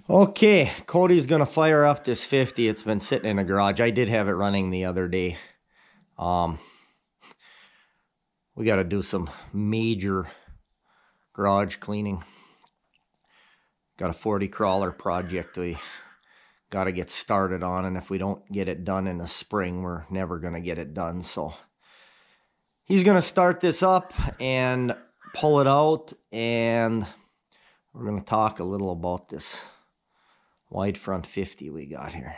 Okay, Cody's gonna fire up this 50. It's been sitting in the garage. I did have it running the other day. We got to do some major garage cleaning. Got a 40 crawler project we got to get started on, and if we don't get it done in the spring, we're never gonna get it done. So he's gonna start this up and pull it out, and we're gonna talk a little about this wide front 50 we got here.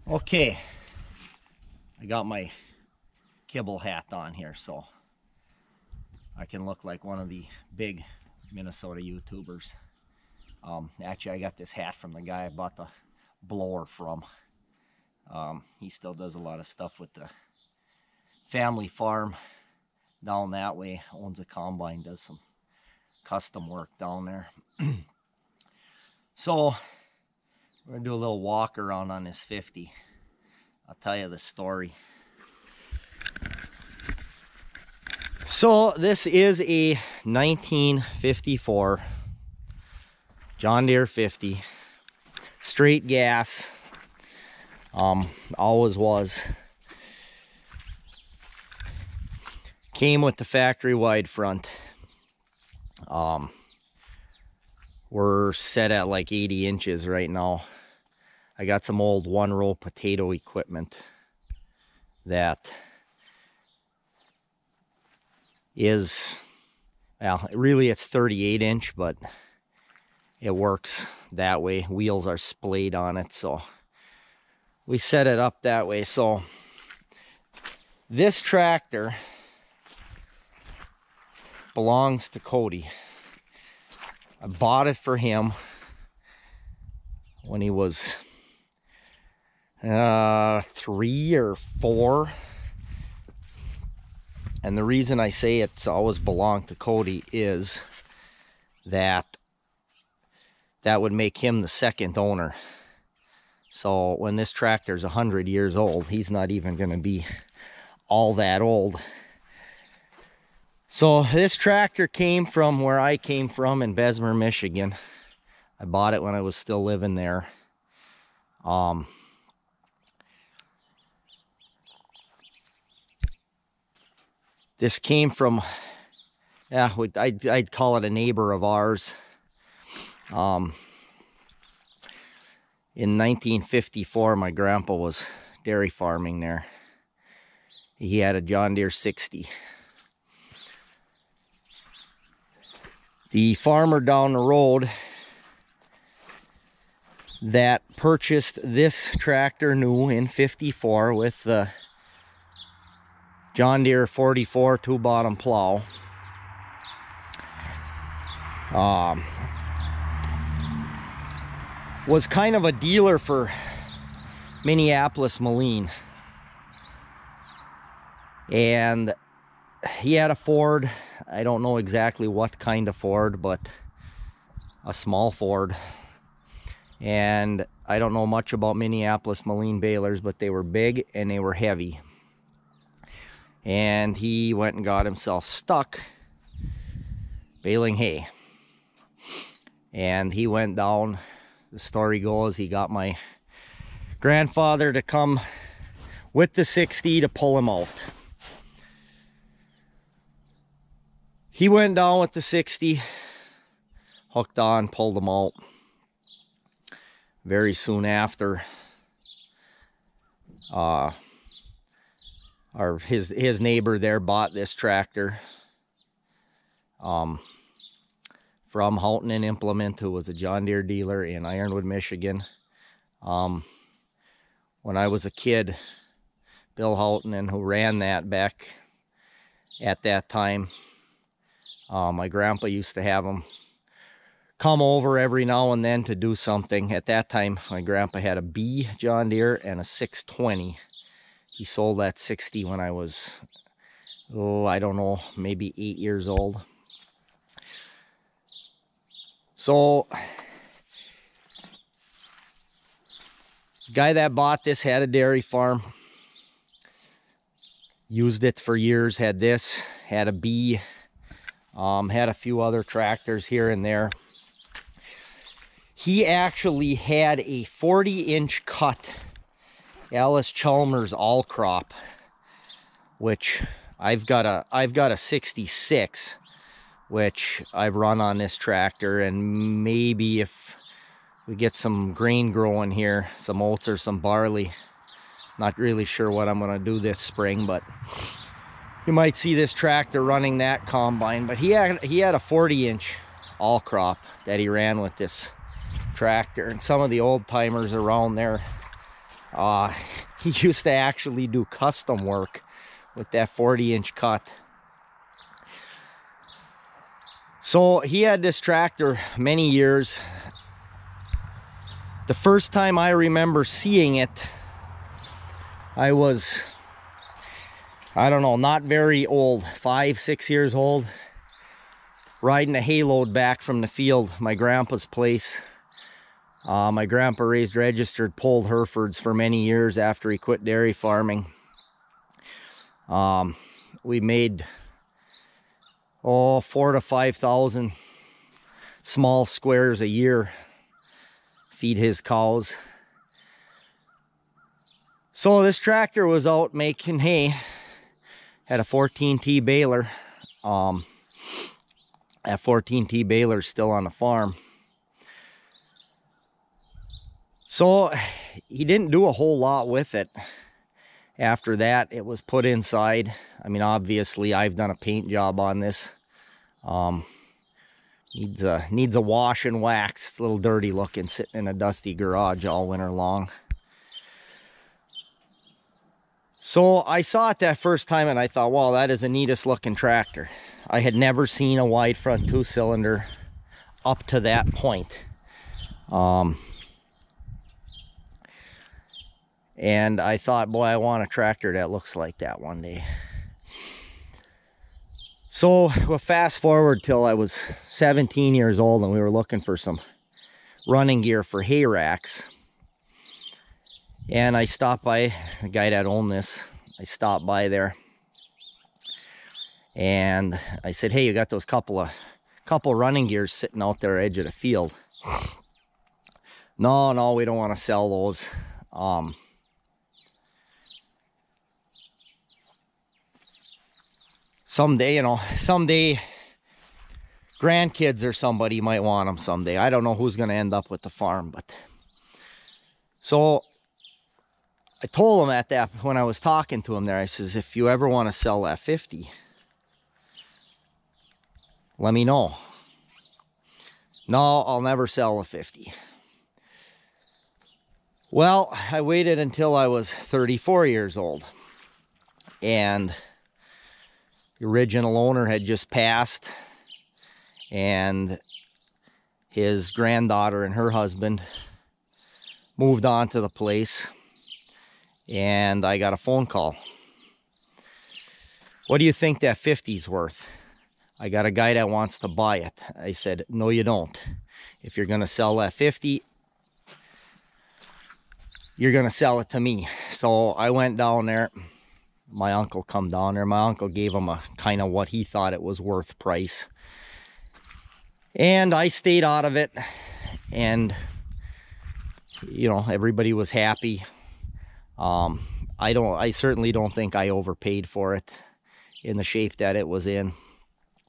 Okay, I got my Kibble hat on here so I can look like one of the big Minnesota YouTubers. Actually, I got this hat from the guy I bought the blower from. He still does a lot of stuff with the family farm down that way, owns a combine, does some custom work down there. So we're gonna do a little walk around on this 50. I'll tell you the story. So this is a 1954 John Deere 50, straight gas, always was. Came with the factory wide front. We're set at like 80 inches right now. I got some old one-row potato equipment that is, well, really it's 38 inch, but it works that way. Wheels are splayed on it, so we set it up that way. So this tractor belongs to Cody. I bought it for him when he was 3 or 4, and the reason I say it's always belonged to Cody is that would make him the second owner. So when this tractor's 100 years old, he's not even going to be all that old. So this tractor came from where I came from in Bessemer, Michigan. I bought it when I was still living there. This came from, yeah, I'd call it a neighbor of ours. In 1954, my grandpa was dairy farming there. He had a John Deere 60. The farmer down the road that purchased this tractor new in 54 with the John Deere 44 two-bottom plow, was kind of a dealer for Minneapolis Moline. And he had a Ford. I don't know exactly what kind of Ford, but a small Ford. And I don't know much about Minneapolis Moline balers, but they were big and they were heavy. And he went and got himself stuck baling hay. And he went down. The story goes, he got my grandfather to come with the 60 to pull him out. He went down with the 60, hooked on, pulled him out. Very soon after, his neighbor there bought this tractor from Houghton and Implement, who was a John Deere dealer in Ironwood, Michigan. When I was a kid, Bill Houghton, and who ran that back at that time, my grandpa used to have him come over every now and then to do something. At that time, my grandpa had a B John Deere and a 620. He sold that 60 when I was, I don't know, maybe 8 years old. So, the guy that bought this had a dairy farm. Used it for years, had this, had a B, had a few other tractors here and there. He actually had a 40-inch cut Alice Chalmers all crop, which I've got a 66, which I've run on this tractor, and maybe if we get some grain growing here, some oats or some barley, not really sure what I'm going to do this spring, but you might see this tractor running that combine. But he had a 40-inch all crop that he ran with this tractor, and some of the old timers around there, he used to actually do custom work with that 40-inch cut. So he had this tractor many years. The first time I remember seeing it, I was, I don't know, not very old, 5, 6 years old, riding a hay load back from the field, my grandpa's place. My grandpa raised registered polled Herefords for many years after he quit dairy farming. We made 4,000 to 5,000 small squares a year, feed his cows. So this tractor was out making hay, had a 14T baler. That 14T baler is still on the farm. So he didn't do a whole lot with it. After that, it was put inside. I mean, obviously, I've done a paint job on this. Needs a wash and wax. It's a little dirty looking, sitting in a dusty garage all winter long. So I saw it that first time and I thought, wow, that is the neatest looking tractor. I had never seen a wide front 2-cylinder up to that point. And I thought, boy, I want a tractor that looks like that one day. So we'll fast forward till I was 17 years old and we were looking for some running gear for hay racks. And I stopped by the guy that owned this. I stopped by there and I said, hey, you got those couple running gears sitting out there edge of the field? No, we don't want to sell those. Someday grandkids or somebody might want them someday. I don't know who's going to end up with the farm, but so I told him at that, when I was talking to him there, I says, if you ever want to sell that 50, let me know. No, I'll never sell a 50. Well, I waited until I was 34 years old, and the original owner had just passed, and his granddaughter and her husband moved on to the place, and I got a phone call. what do you think that 50's worth? I got a guy that wants to buy it. I said, no, you don't. If you're going to sell that 50, you're going to sell it to me. So I went down there. My uncle come down there. My uncle gave him a kind of what he thought it was worth price. And I stayed out of it. And, you know, everybody was happy. I certainly don't think I overpaid for it in the shape that it was in.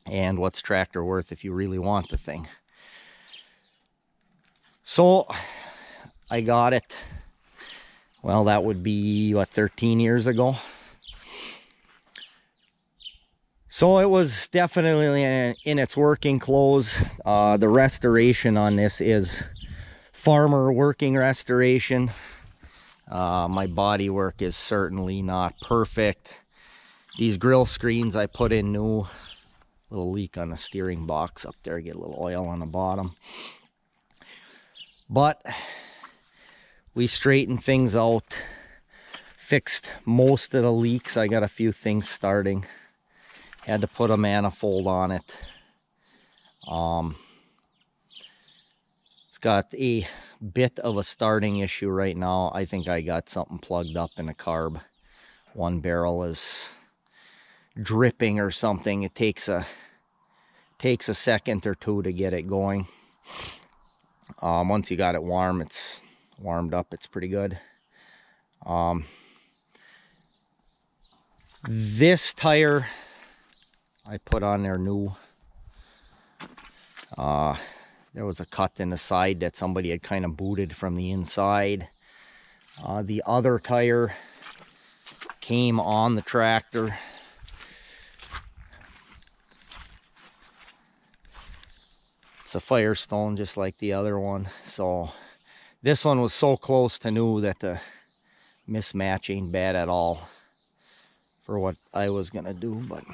And what's tractor worth if you really want the thing? So I got it. Well, that would be, what, 13 years ago? So it was definitely in its working clothes. The restoration on this is farmer working restoration. My body work is certainly not perfect. These grill screens I put in new. Little leak on the steering box up there. Get a little oil on the bottom. But we straightened things out. Fixed most of the leaks. I got a few things starting. Had to put a manifold on it. It's got a bit of a starting issue right now. I think I got something plugged up in a carb. One barrel is dripping or something. It takes a second or two to get it going. Once you got it warm, it's warmed up, it's pretty good. This tire I put on there new. There was a cut in the side that somebody had kind of booted from the inside. The other tire came on the tractor. It's a Firestone just like the other one. So this one was so close to new that the mismatch ain't bad at all for what I was gonna do, but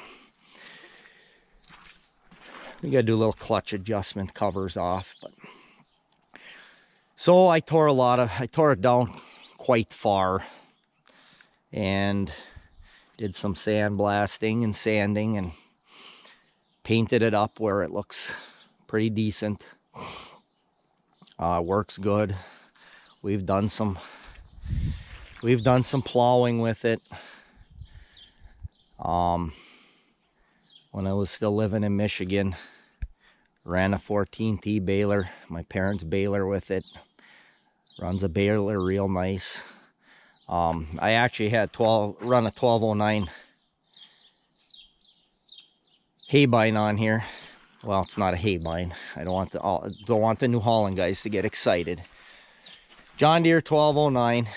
we gotta do a little clutch adjustment covers off. But so I tore it down quite far and did some sandblasting and sanding and painted it up where it looks pretty decent. Works good. We've done some plowing with it. When I was still living in Michigan, ran a 14T baler, my parents' baler with it. Runs a baler real nice. I actually had run a 1209 hay bine on here. Well, it's not a hay bine. I don't want the New Holland guys to get excited. John Deere 1209.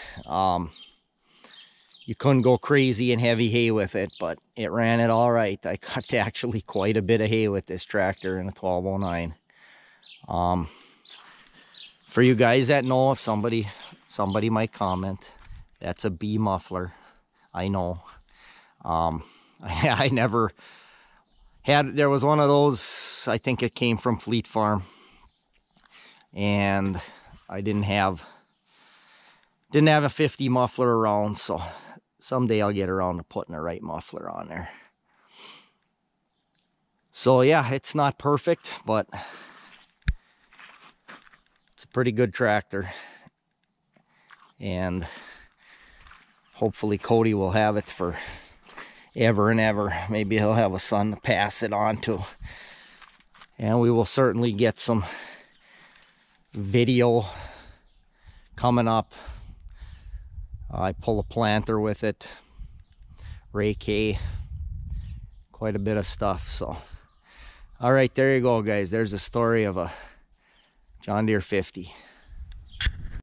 You couldn't go crazy and heavy hay with it, but it ran it all right. I cut actually quite a bit of hay with this tractor in a 1209. For you guys that know, if somebody might comment, that's a B muffler. I know. I never had. There was one of those. I think it came from Fleet Farm, and I didn't have a 50 muffler around, so someday I'll get around to putting the right muffler on there. So yeah, it's not perfect, but it's a pretty good tractor, and hopefully Cody will have it for ever and ever. Maybe he'll have a son to pass it on to, and we will certainly get some video coming up. I pull a planter with it, rake hay, quite a bit of stuff. So all right, there you go, guys. There's a story of a John Deere 50.